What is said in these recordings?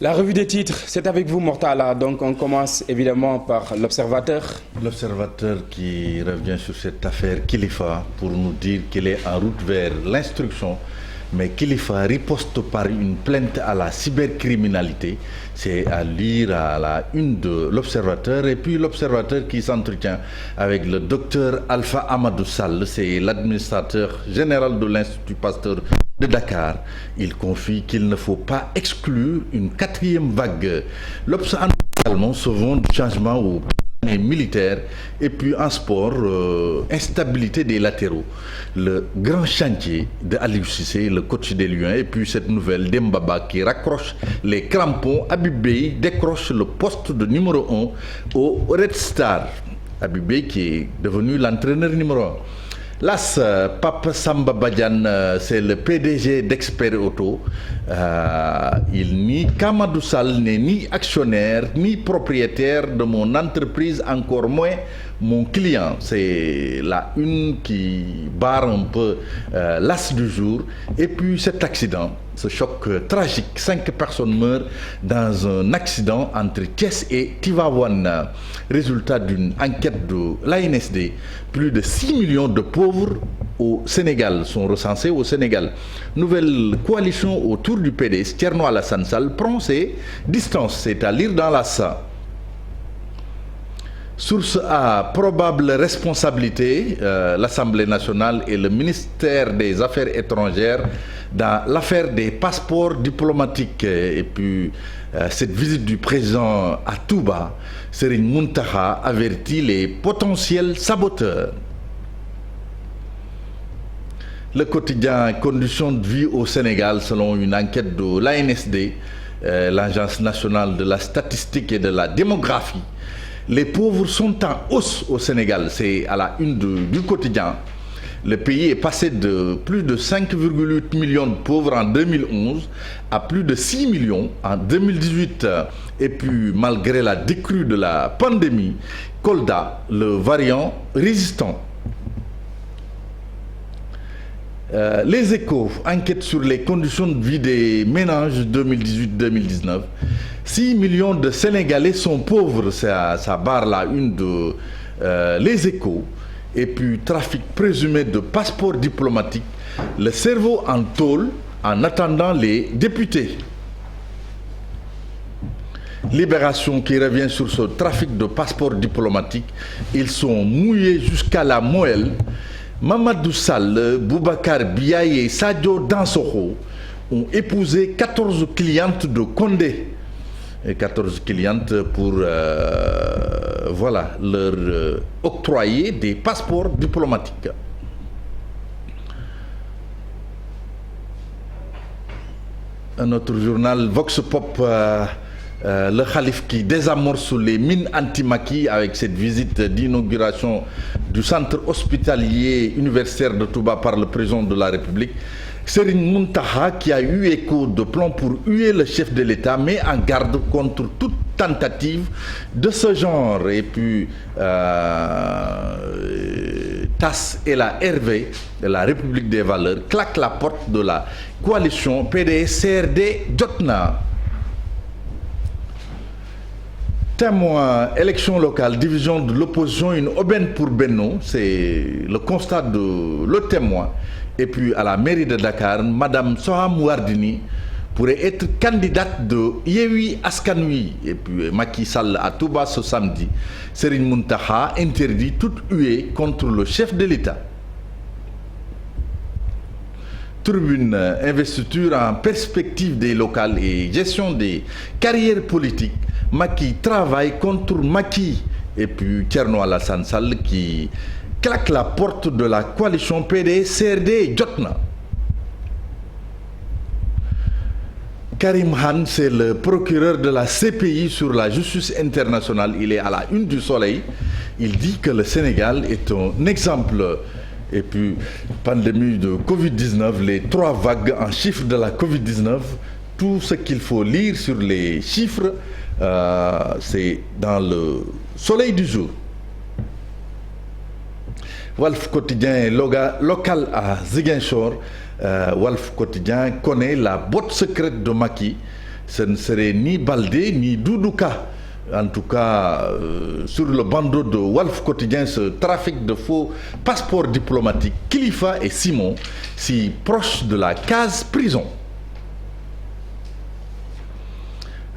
La revue des titres, c'est avec vous Mortala. Donc on commence évidemment par l'Observateur. L'Observateur qui revient sur cette affaire Kilifeu pour nous dire qu'il est en route vers l'instruction. Mais Kilifeu riposte par une plainte à la cybercriminalité. C'est à lire à la une de l'Observateur. Et puis l'Observateur qui s'entretient avec le docteur Alpha Amadou Sall. C'est l'administrateur général de l'Institut Pasteur de Dakar. Il confie qu'il ne faut pas exclure une quatrième vague. L'Observateur également se vend du changement au militaire et puis en sport, instabilité des latéraux. Le grand chantier de Aliou Cissé, le coach des Lions, et puis cette nouvelle d'Embaba qui raccroche les crampons. Habib Beye décroche le poste de numéro 1 au Red Star. Habib Beye qui est devenu l'entraîneur numéro 1. L'AS, Pape Samba Badiane, c'est le PDG d'Expert Auto. Il nie qu'Amadou Sall n'est ni actionnaire, ni propriétaire de mon entreprise, encore moins mon client. C'est la une qui barre un peu l'AS du jour. Et puis cet accident, ce choc tragique, 5 personnes meurent dans un accident entre Thiès et Tivaouane. Résultat d'une enquête de l'ANSD, plus de 6 millions de pauvres au Sénégal sont recensés au Sénégal. Nouvelle coalition autour du PDS, Thierno Alassane Sall prend ses distances, c'est à lire dans l'AS. Source à probable responsabilité, l'Assemblée nationale et le ministère des Affaires étrangères dans l'affaire des passeports diplomatiques. Et puis, cette visite du président à Touba, Serigne Mountakha avertit les potentiels saboteurs. Le quotidien Conditions de vie au Sénégal, selon une enquête de l'ANSD, l'Agence nationale de la statistique et de la démographie. Les pauvres sont en hausse au Sénégal, c'est à la une du quotidien. Le pays est passé de plus de 5,8 millions de pauvres en 2011 à plus de 6 millions en 2018. Et puis, malgré la décrue de la pandémie, Kolda, le variant résistant. Les Échos enquêtent sur les conditions de vie des ménages 2018-2019. 6 millions de Sénégalais sont pauvres, ça barre la une de Les Échos. Et puis, trafic présumé de passeports diplomatiques, le cerveau en tôle en attendant les députés. Libération qui revient sur ce trafic de passeports diplomatiques. Ils sont mouillés jusqu'à la moelle. Mamadou Sall, Boubacar Biaye et Sadio Dansokho ont épousé 14 clientes de Condé. Et 14 clientes pour leur octroyer des passeports diplomatiques. Un autre journal, Vox Pop, le Khalif qui désamorce les mines anti-maquis avec cette visite d'inauguration du centre hospitalier universitaire de Touba par le président de la République. Serigne Mountakha qui a eu écho de plomb pour huer le chef de l'État, met en garde contre toute tentative de ce genre. Et puis TAS et la RV de la République des Valeurs claquent la porte de la coalition PDS-CRD-Jotna. Témoin, élection locale, division de l'opposition, une aubaine pour Benno, c'est le constat de Le Témoin. Et puis à la mairie de Dakar, Madame Soham Wardini pourrait être candidate de Yewwi Askan Wi. Et puis Macky Sall à Touba ce samedi. Serigne Mountakha interdit toute huée contre le chef de l'État. Tribune, investiture en perspective des locales et gestion des carrières politiques. Macky travaille contre Macky. Et puis Thierno Alassane Sall qui claque la porte de la coalition PDS-CRD et Jotna. Karim Khan, c'est le procureur de la CPI sur la justice internationale. Il est à la une du Soleil. Il dit que le Sénégal est un exemple. Et puis, pandémie de Covid-19, les 3 vagues en chiffres de la Covid-19, tout ce qu'il faut lire sur les chiffres, c'est dans le Soleil du jour. Walf Quotidien local à Ziguinchor. Walf Quotidien connaît la botte secrète de Macky. ce ne serait ni Baldé ni Doudouka. En tout cas, sur le bandeau de Walf Quotidien, ce trafic de faux passeports diplomatiques, Kilifeu et Simon, si proches de la case prison.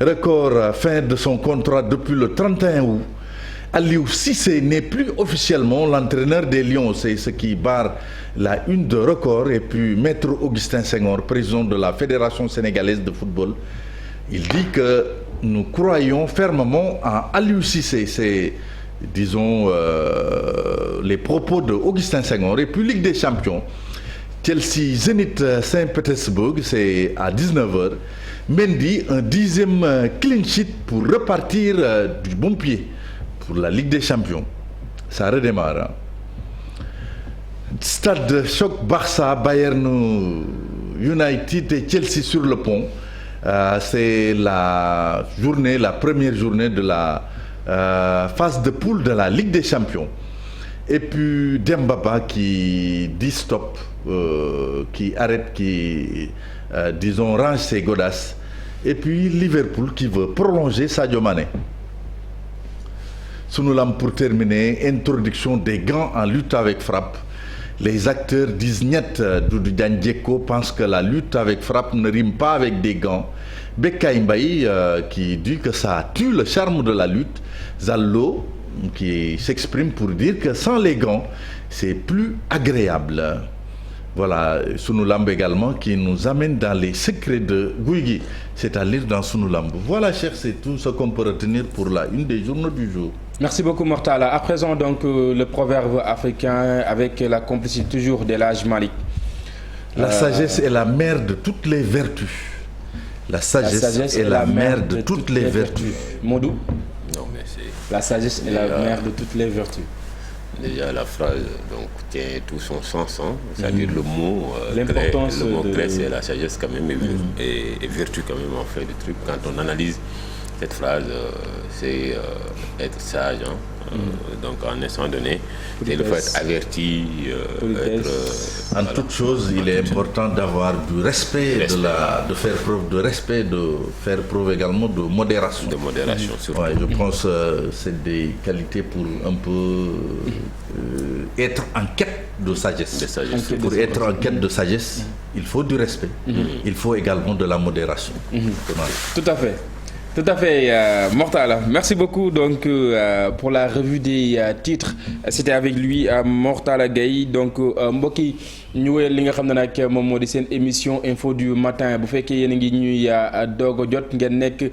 Record, fin de son contrat depuis le 31 août. Aliou Cissé n'est plus officiellement l'entraîneur des Lions, c'est ce qui barre la une de Record. Et puis Maître Augustin Senghor, président de la Fédération sénégalaise de football, il dit que nous croyons fermement en Aliou Cissé. C'est, disons, les propos de Augustin Senghor. Et puis Ligue des Champions, Chelsea Zénith Saint-Pétersbourg, c'est à 19h. Mendy, un 10e clean sheet pour repartir du bon pied pour la Ligue des Champions. Ça redémarre. Hein. Stade de choc Barça, Bayern United et Chelsea sur le pont. C'est la première journée de la phase de poule de la Ligue des Champions. Et puis Dembaba qui dit stop, qui arrête, qui disons range ses godasses. Et puis Liverpool qui veut prolonger Sadio Mané. Sunulam pour terminer, introduction des gants en lutte avec frappe. Les acteurs disent niet. Doudou Diagne Diécko pense que la lutte avec frappe ne rime pas avec des gants. Bekay Mbaye qui dit que ça tue le charme de la lutte. Zallo qui s'exprime pour dire que sans les gants, c'est plus agréable. Voilà, Sunulam également qui nous amène dans les secrets de Guigui, c'est à lire dans Sunulam. Voilà, cher, c'est tout ce qu'on peut retenir pour la une des journaux du jour. Merci beaucoup, Mortala. À présent, donc, le proverbe africain avec la complicité toujours d'El Hadj Malick. La sagesse est la mère de toutes les vertus. La sagesse est la mère de toutes les vertus. Modou? Non, mais c'est... La sagesse est la mère de toutes les vertus. Déjà, la phrase donc, tient tout son sens, hein, c'est-à-dire le mot clé, c'est la sagesse quand même, et vertu quand même en fait du truc. Quand on analyse cette phrase, c'est être sage, hein, donc en instant donné, c'est le fait averti, en toute chose, il est important d'avoir du respect, de faire preuve de respect, de faire preuve également de modération. De modération, surtout. Ouais, je pense que c'est des qualités pour un peu être en quête de sagesse. Pour être en quête de sagesse, il faut du respect. Il faut également de la modération. Tout à fait. Tout à fait, Mortala. Merci beaucoup donc pour la revue des titres. C'était avec lui Mortala Gaye. Donc mbokk yi ñu wéyal li nga xam ne nag moom moo di seen émission info du matin bu fekkee yéen a ngi ñuy doog a jot ngeen nekk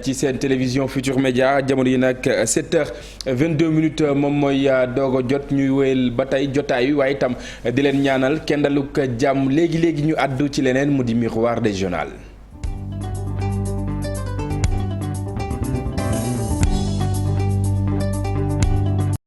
ci seen télévision Futur Média jamono yi nag 7h22 moom mooy doog a jot ñuy wéyal ba tey jotaay wi waaye itam di leen ñaanal kendaluk jàmm léegi ñu àddu ci leneen mu di miroir régional.